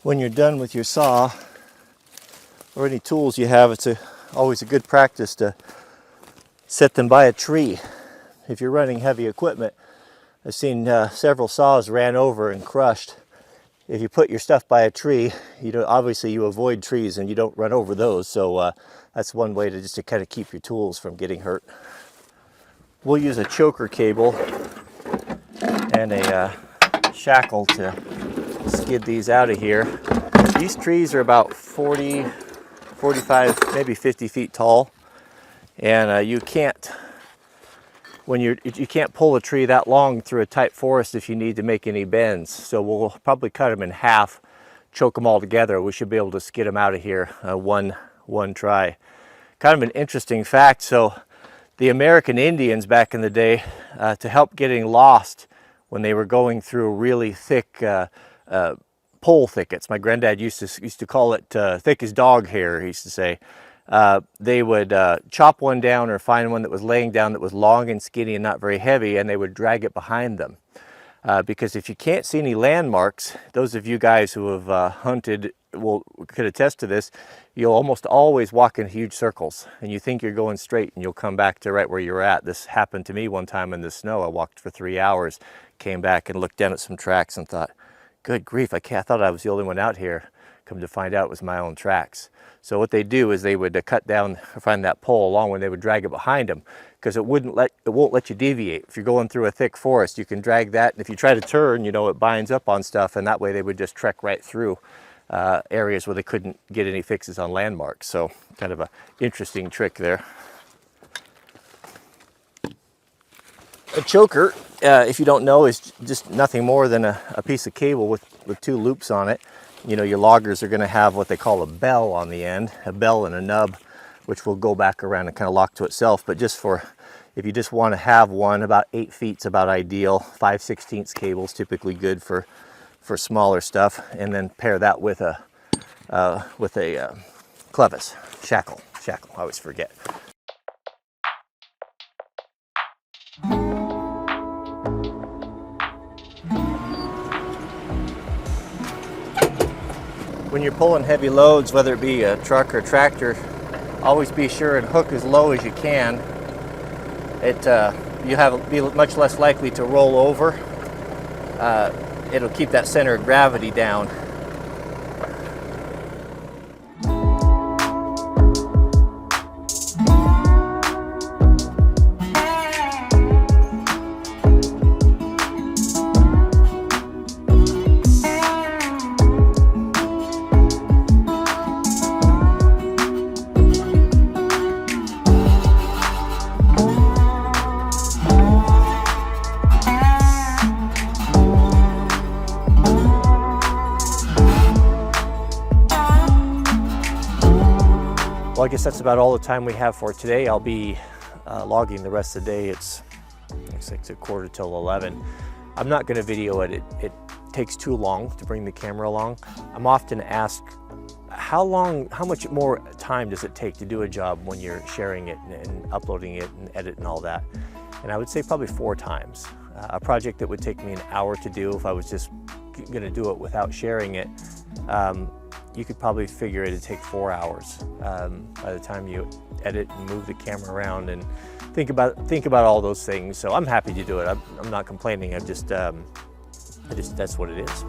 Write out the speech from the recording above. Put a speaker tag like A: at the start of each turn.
A: when you're done with your saw or any tools you have, it's always a good practice to set them by a tree. If you're running heavy equipment, I've seen several saws ran over and crushed. If you put your stuff by a tree, obviously you avoid trees and you don't run over those. So that's one way to kind of keep your tools from getting hurt. We'll use a choker cable and a shackle to skid these out of here. These trees are about 40, 45, maybe 50 feet tall, and you can't pull a tree that long through a tight forest if you need to make any bends. So we'll probably cut them in half, choke them all together. We should be able to skid them out of here one try. Kind of an interesting fact. So the American Indians back in the day, to help getting lost when they were going through really thick pole thickets. My granddad used to call it thick as dog hair, he used to say. They would chop one down or find one that was laying down that was long and skinny and not very heavy, and they would drag it behind them. Because if you can't see any landmarks, those of you guys who have hunted could attest to this, you'll almost always walk in huge circles, and you think you're going straight and you'll come back to right where you're at. This happened to me one time in the snow. I walked for 3 hours, came back and looked down at some tracks and thought, good grief, I thought I was the only one out here. Come to find out it was my own tracks. So what they do is they would cut down or find that pole along when they would drag it behind them, because it won't let you deviate. If you're going through a thick forest, you can drag that, and if you try to turn, it binds up on stuff, and that way they would just trek right through areas where they couldn't get any fixes on landmarks. So kind of an interesting trick there. A choker, if you don't know, is just nothing more than a piece of cable with 2 loops on it. Your loggers are going to have what they call a bell on the end, a bell and a nub, which will go back around and kind of lock to itself. But if you just want to have one, about 8 feet is about ideal. 5/16 cable is typically good for smaller stuff, and then pair that with a clevis, shackle. I always forget. When you're pulling heavy loads, whether it be a truck or tractor, always be sure and hook as low as you can. You'll be much less likely to roll over. It'll keep that center of gravity down. Well, I guess that's about all the time we have for today. I'll be logging the rest of the day. It's 1:45 till 11. I'm not going to video it. It takes too long to bring the camera along. I'm often asked, how much more time does it take to do a job when you're sharing it and uploading it and edit and all that? And I would say probably 4 times. A project that would take me an hour to do if I was just going to do it without sharing it, you could probably figure it'd take 4 hours by the time you edit and move the camera around and think about all those things. So I'm happy to do it. I'm not complaining. That's what it is.